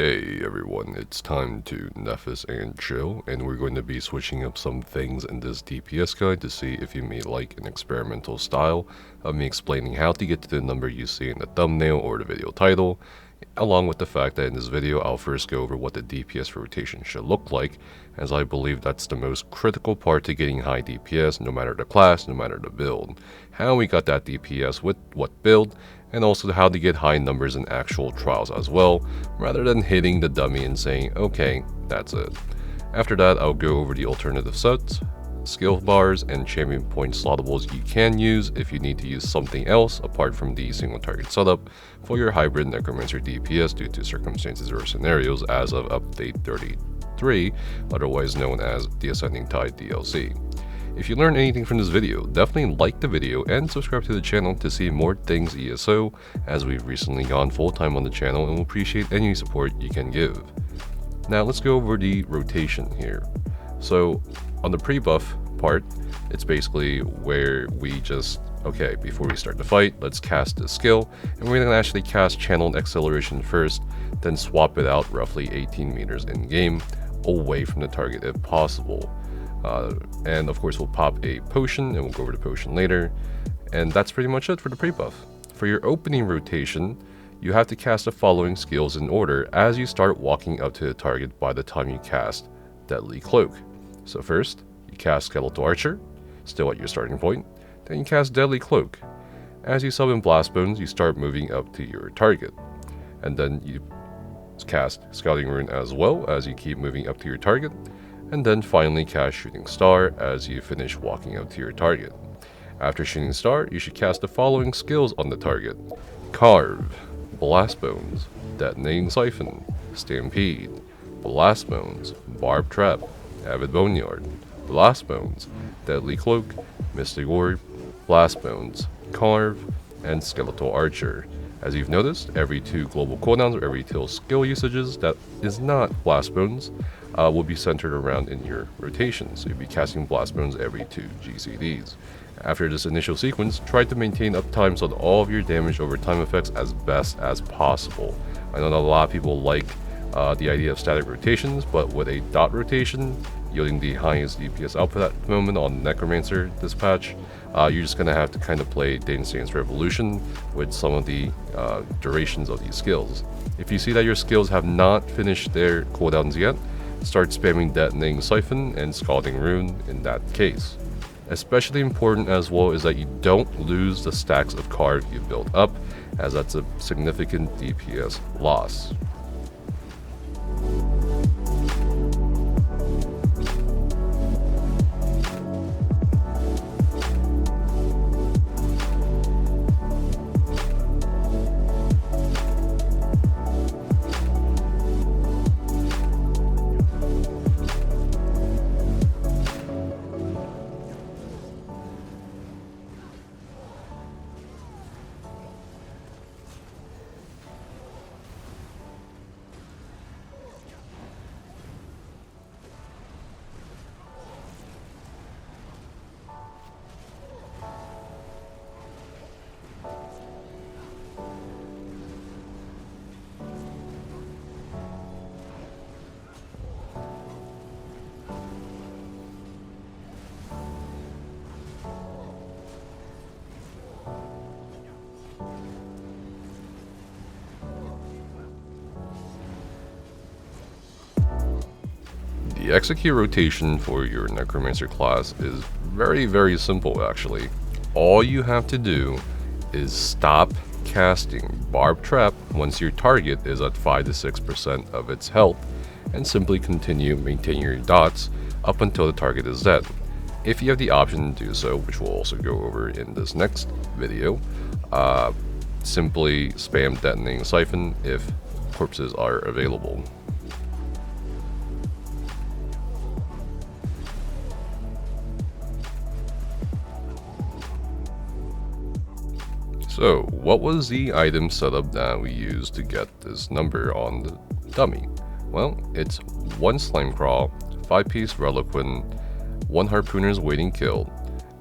Hey everyone, it's time to Nephis and chill, and we're going to be switching up some things in this DPS guide to see if you may like an experimental style of me explaining how to get to the number you see in the thumbnail or the video title, along with the fact that in this video I'll first go over what the DPS rotation should look like, as I believe that's the most critical part to getting high DPS no matter the class, no matter the build. How we got that DPS with what build, and also how to get high numbers in actual trials as well, rather than hitting the dummy and saying, okay, that's it. After that, I'll go over the alternative sets, skill bars, and champion point slottables you can use if you need to use something else apart from the single target setup for your hybrid Necromancer DPS due to circumstances or scenarios as of update 33, otherwise known as the Ascending Tide DLC. If you learned anything from this video, definitely like the video and subscribe to the channel to see more things ESO, as we've recently gone full time on the channel and will appreciate any support you can give. Now let's go over the rotation here. So on the pre-buff part, it's basically where we just, okay, before we start the fight, let's cast the skill, and we're going to actually cast Channeled Acceleration first, then swap it out roughly 18 meters in game, away from the target if possible. And of course we'll pop a potion, and we'll go over the potion later, and that's pretty much it for the pre-buff. For your opening rotation, you have to cast the following skills in order as you start walking up to the target by the time you cast Deadly Cloak. So first, you cast Skeletal Archer, still at your starting point, then you cast Deadly Cloak. As you summon Blast Bones, you start moving up to your target, and then you cast Scouting Rune as well as you keep moving up to your target, and then finally cast Shooting Star as you finish walking up to your target. After Shooting Star, you should cast the following skills on the target: Carve, Blast Bones, Detonating Siphon, Stampede, Blast Bones, Barb Trap, Avid Boneyard, Blast Bones, Deadly Cloak, Mystic Orb, Blast Bones, Carve, and Skeletal Archer. As you've noticed, every 2 global cooldowns or every 2 skill usages that is not Blast Bones will be centered around in your rotation, so you'll be casting Blast Bones every 2 GCDs. After this initial sequence, try to maintain uptimes on all of your damage over time effects as best as possible. I know that a lot of people like the idea of static rotations, but with a dot rotation, yielding the highest DPS output at the moment on Necromancer this patch, you're just going to have to kind of play Dance Dance Revolution with some of the durations of these skills. If you see that your skills have not finished their cooldowns yet, start spamming Detonating Siphon and Scalding Rune in that case. Especially important as well is that you don't lose the stacks of Carve you built up, as that's a significant DPS loss. The execute rotation for your Necromancer class is very simple actually. All you have to do is stop casting Barb Trap once your target is at 5 to 6% of its health, and simply continue maintaining your dots up until the target is dead. If you have the option to do so, which we'll also go over in this next video, simply spam Detonating Siphon if corpses are available. So, what was the item setup that we used to get this number on the dummy? Well, it's 1 Slime Crawl, 5-piece Reliquin, 1 Harpooner's Waiting Kill,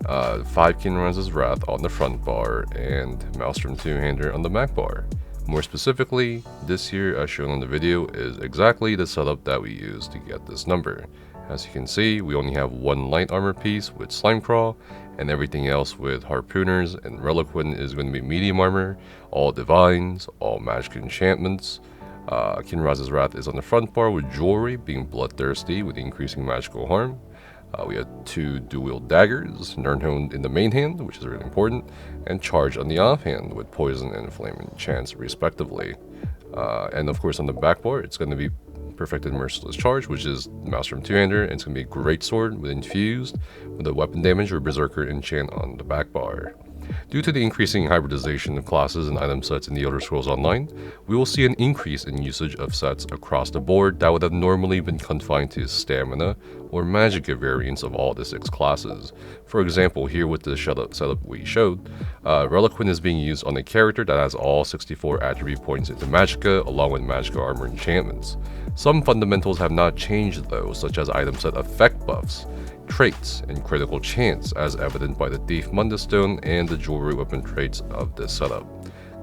5 Kinraz's Wrath on the front bar, and Maelstrom 2-hander on the back bar. More specifically, this here as shown on the video is exactly the setup that we use to get this number. As you can see, we only have one light armor piece with slime crawl, and everything else with harpooners and reliquin is going to be medium armor, all divines, all magic enchantments. Kinraz's Wrath is on the front bar with jewelry being bloodthirsty with increasing magical harm. We have 2 dual daggers, Nirnhoned in the main hand, which is really important, and Charge on the offhand with poison and flame enchants respectively. And of course on the back bar, it's going to be Perfected Merciless Charge, which is Maelstrom 2-hander, and it's going to be a great sword with Infused, with a weapon damage or Berserker enchant on the back bar. Due to the increasing hybridization of classes and item sets in the Elder Scrolls Online, we will see an increase in usage of sets across the board that would have normally been confined to stamina or magicka variants of all the 6 classes. For example, here with the setup we showed, Reliquin is being used on a character that has all 64 attribute points into magicka along with magicka armor enchantments. Some fundamentals have not changed though, such as item set effect buffs, traits, and critical chance, as evident by the Thief Mundus Stone and the jewelry weapon traits of this setup.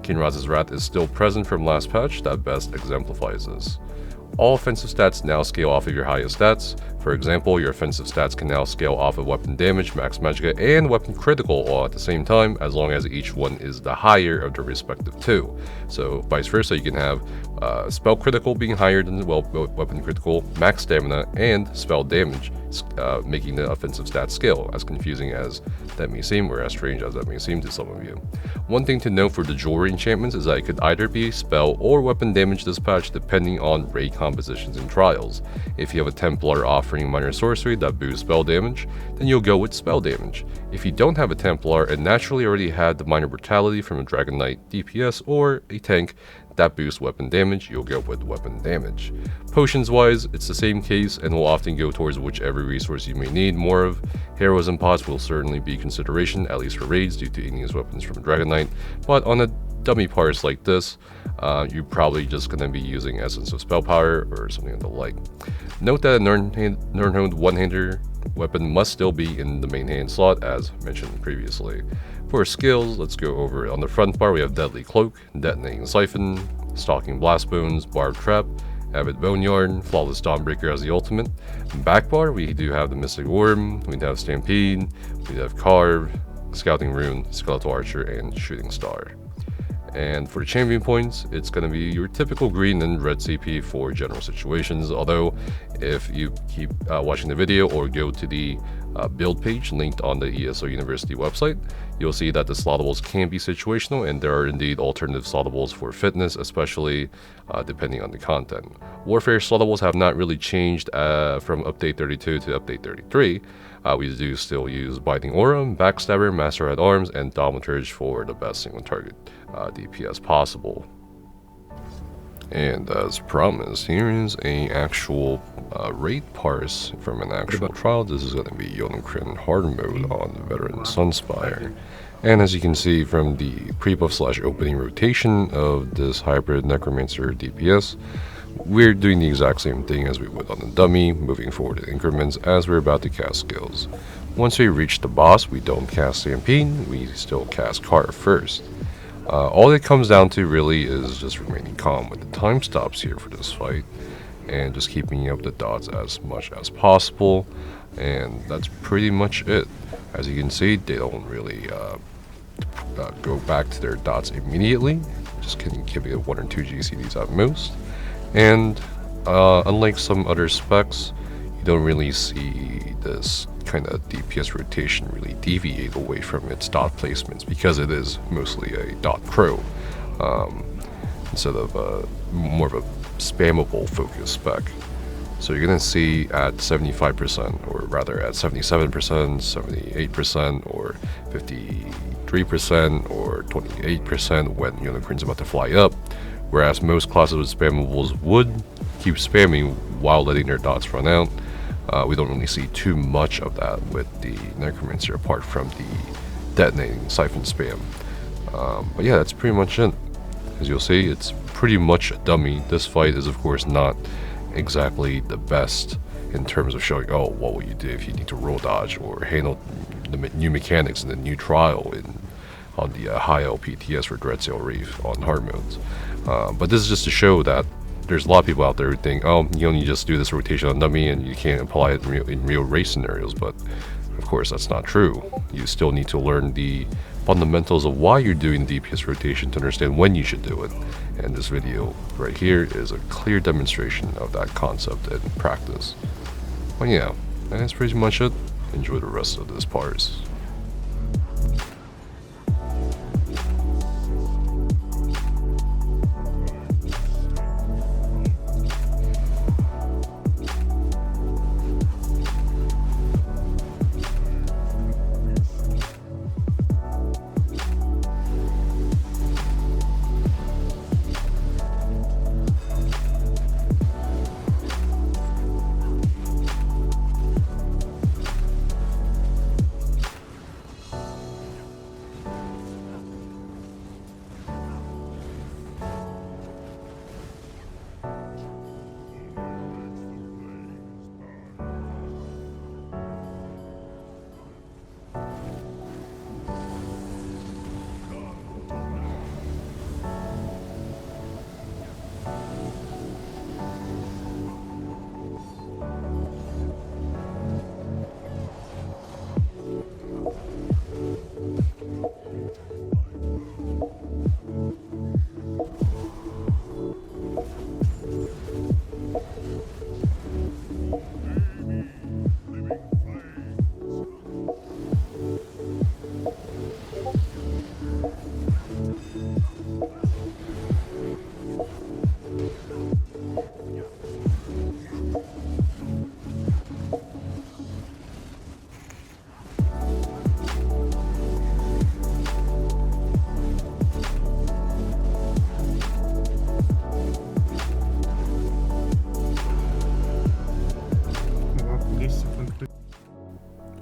Kinraz's Wrath is still present from last patch that best exemplifies this. All offensive stats now scale off of your highest stats. For example, your offensive stats can now scale off of weapon damage, max magicka, and weapon critical all at the same time, as long as each one is the higher of the respective 2. So vice versa, you can have spell critical being higher than weapon critical, max stamina, and spell damage, making the offensive stats scale, as confusing as that may seem, or as strange as that may seem to some of you. One thing to note for the jewelry enchantments is that it could either be spell or weapon damage this patch depending on raid compositions and trials. If you have a Templar offering minor sorcery that boosts spell damage, then you'll go with spell damage. If you don't have a Templar and naturally already had the minor brutality from a Dragon Knight DPS or a tank that boosts weapon damage, you'll go with weapon damage. Potions wise, it's the same case and will often go towards whichever resource you may need more of. Heroism pots will certainly be consideration, at least for raids due to igneous weapons from Dragon Knight, but on a dummy parse like this, you're probably just going to be using Essence of Spell Power or something of the like. Note that a Nirnhoned one-hander weapon must still be in the main hand slot as mentioned previously. For skills, let's go over it. On the front bar we have Deadly Cloak, Detonating Siphon, Stalking Blastbones, Barbed Trap, Avid Boneyard, Flawless Dawnbreaker as the ultimate. Back bar we do have the Mystic Worm, we have Stampede, we have Carve, Scouting Rune, Skeletal Archer, and Shooting Star. And for the champion points, it's going to be your typical green and red CP for general situations, although if you keep watching the video or go to the build page linked on the ESO University website, you'll see that the slotables can be situational, and there are indeed alternative slotables for fitness, especially depending on the content. Warfare slotables have not really changed from update 32 to update 33. We do still use Biting Aura, Backstabber, Master at Arms, and Thaumaturge for the best single target DPS possible. And as promised, here is a actual raid parse from an actual trial. This is going to be Yonakrin hard mode on the Veteran Sunspire. And as you can see from the pre-buff / opening rotation of this hybrid Necromancer DPS, we're doing the exact same thing as we would on the dummy, moving forward in increments as we're about to cast skills. Once we reach the boss, we don't cast Stampede, we still cast Carve first. All it comes down to really is just remaining calm with the time stops here for this fight, and just keeping up the dots as much as possible, and that's pretty much it. As you can see, they don't really go back to their dots immediately, just can give it 1 or 2 GCDs at most. And unlike some other specs, you don't really see this kind of DPS rotation really deviate away from its dot placements, because it is mostly a dot crow instead of more of a spammable focus spec. So you're going to see at 75%, or rather at 77%, 78%, or 53%, or 28% when Yonakrin's about to fly up, whereas most classes with spammables would keep spamming while letting their dots run out. We don't really see too much of that with the Necromancer apart from the detonating siphon spam. But yeah, that's pretty much it. As you'll see, it's pretty much a dummy. This fight is of course not exactly the best in terms of showing, oh, what will you do if you need to roll dodge or handle the new mechanics in the new trial in on the high LPTS for Dreadsail Reef on hard modes. But this is just to show that there's a lot of people out there who think, oh, you only just do this rotation on dummy and you can't apply it in real race scenarios, but of course that's not true. You still need to learn the fundamentals of why you're doing DPS rotation to understand when you should do it, and this video right here is a clear demonstration of that concept in practice. But yeah, that's pretty much it. Enjoy the rest of this Parse.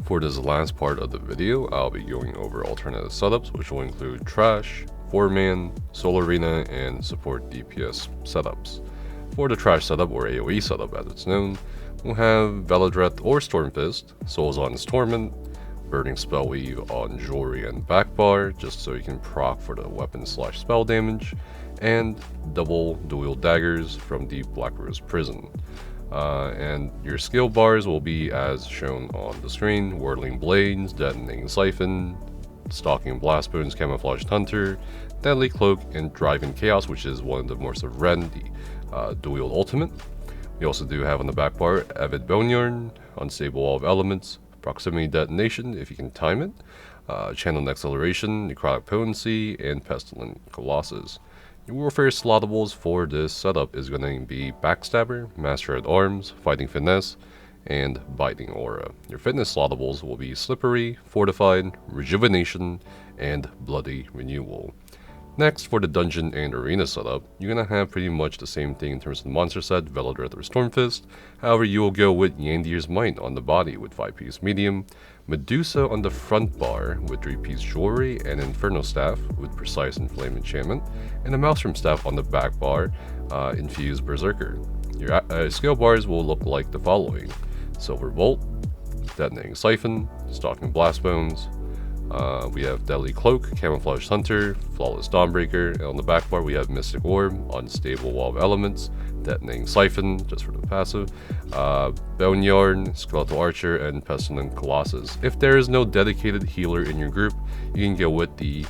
For this last part of the video, I'll be going over alternative setups, which will include Trash, 4-man, Solo Arena, and support DPS setups. For the Trash setup, or AOE setup as it's known, we'll have Veladreth or Stormfist, Souls on Torment, Burning Spell Weave on Jewelry and Backbar, just so you can proc for the weapon/spell damage, and double dual daggers from the Black Rose Prison. And your skill bars will be as shown on the screen: Whirling Blades, Detonating Siphon, Stalking Blastbones, Camouflaged Hunter, Deadly Cloak, and Driving Chaos, which is one of the most red, the dual ultimate. We also do have on the back bar Avid Boneyarn, Unstable Wall of Elements, Proximity Detonation if you can time it, Channeled Acceleration, Necrotic Potency, and Pestilent Colossus. Your warfare slottables for this setup is going to be Backstabber, Master at Arms, Fighting Finesse, and Biting Aura. Your fitness slottables will be Slippery, Fortified, Rejuvenation, and Bloody Renewal. Next, for the dungeon and arena setup, you're going to have pretty much the same thing in terms of the monster set, Veladreth or Stormfist. However, you will go with Yandir's Might on the body with 5-piece medium, Medusa on the front bar with 3-piece jewelry, and Inferno Staff with Precise and Flame enchantment, and a Maelstrom Staff on the back bar, Infused Berserker. Your skill bars will look like the following: Silver Bolt, Detonating Siphon, Stalking Blastbones, we have Deadly Cloak, Camouflaged Hunter, Flawless Dawnbreaker, and on the back bar we have Mystic Orb, Unstable Wall of Elements, Detonating Siphon, just for the passive, Boneyarn, Skeletal Archer, and Pestilent Colossus. If there is no dedicated healer in your group, you can go with the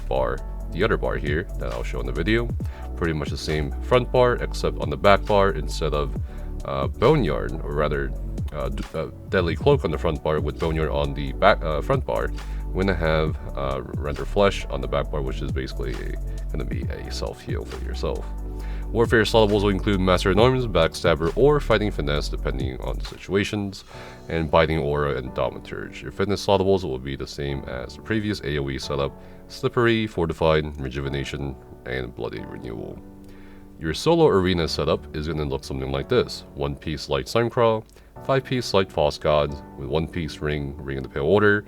other bar here that I'll show in the video. Pretty much the same front bar, except on the back bar, instead of Boneyarn, or rather Deadly Cloak on the front bar with Boneyarn on the front bar, we're going to have Render Flesh on the back bar, which is basically going to be a self-heal for yourself. Warfare slottables will include Master at Arms, Backstabber, or Fighting Finesse depending on the situations, and Biting Aura and Thaumaturge. Your fitness slottables will be the same as the previous AOE setup: Slippery, Fortified, Rejuvenation, and Bloody Renewal. Your solo arena setup is going to look something like this: 1-piece Light Slimecrawl, 5-piece Light False Gods with 1-piece Ring of the Pale Order.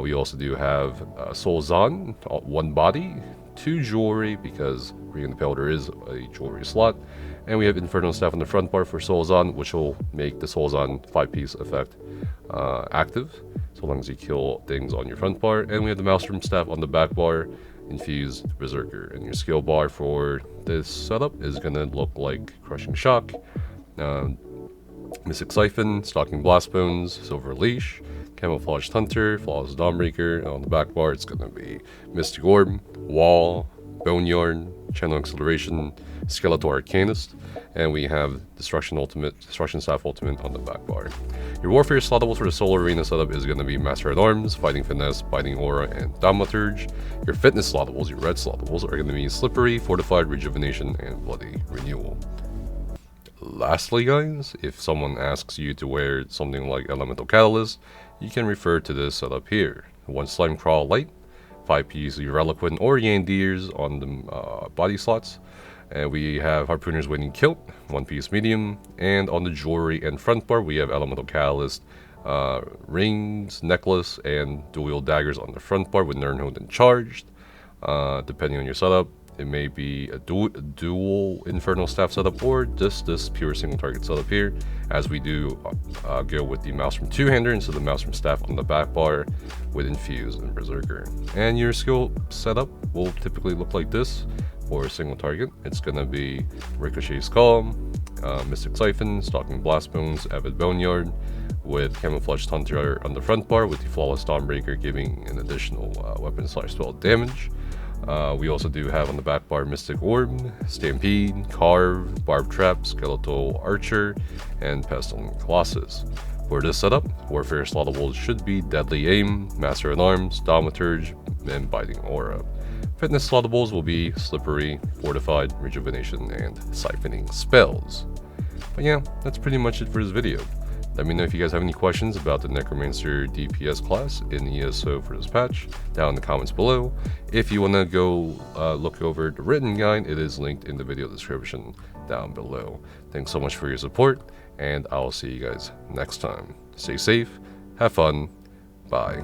We also do have Soul Zahn, 1 body, 2 jewelry, because Ring of the Pale Order is a jewelry slot, and we have Inferno Staff on the front bar for Soul Zahn, which will make the Soul Zahn 5-piece effect active, so long as you kill things on your front bar. And we have the Maelstrom Staff on the back bar, Infused, Berserker. And your skill bar for this setup is going to look like Crushing Shock, Mystic Siphon, Stalking Blastbones, Silver Leash, Camouflaged Hunter, Flawless Dawnbreaker, and on the back bar it's going to be Mystic Orb, Wall, Boneyard, Channel Acceleration, Skeletor Arcanist, and we have Destruction Staff Ultimate on the back bar. Your Warfare slotables for the Soul Arena setup is going to be Master at Arms, Fighting Finesse, Biting Aura, and Thaumaturge. Your Fitness slotables, your red slotables, are going to be Slippery, Fortified, Rejuvenation, and Bloody Renewal. Lastly, guys, if someone asks you to wear something like Elemental Catalyst, you can refer to this setup here. 1 Slime Crawl Light, 5 piece Irreliquent or Yandiers on the body slots, and we have Harpooner's Waiting Kilt, 1 piece Medium, and on the jewelry and front bar we have Elemental Catalyst, rings, necklace, and dual daggers on the front bar with Nirnhold and Charged. Depending on your setup, it may be a dual Infernal Staff setup or just this pure single target setup here, as we do go with the Maelstrom two-hander instead of the Maelstrom Staff on the back bar with Infuse and Berserker. And your skill setup will typically look like this for a single target. It's going to be Ricochet Skull, Mystic Siphon, Stalking Blastbones, Avid Boneyard, with Camouflaged Hunter on the front bar with the Flawless Dawnbreaker giving an additional weapon/spell damage. We also do have on the back bar Mystic Orb, Stampede, Carve, Barb Trap, Skeletal Archer, and Pestilent Colossus. For this setup, Warfare slotables should be Deadly Aim, Master at Arms, Thaumaturge, and Biting Aura. Fitness slotables will be Slippery, Fortified, Rejuvenation, and Siphoning Spells. But yeah, that's pretty much it for this video. Let me know if you guys have any questions about the Necromancer DPS class in ESO for this patch down in the comments below. If you want to go look over the written guide, it is linked in the video description down below. Thanks so much for your support, and I'll see you guys next time. Stay safe, have fun, bye.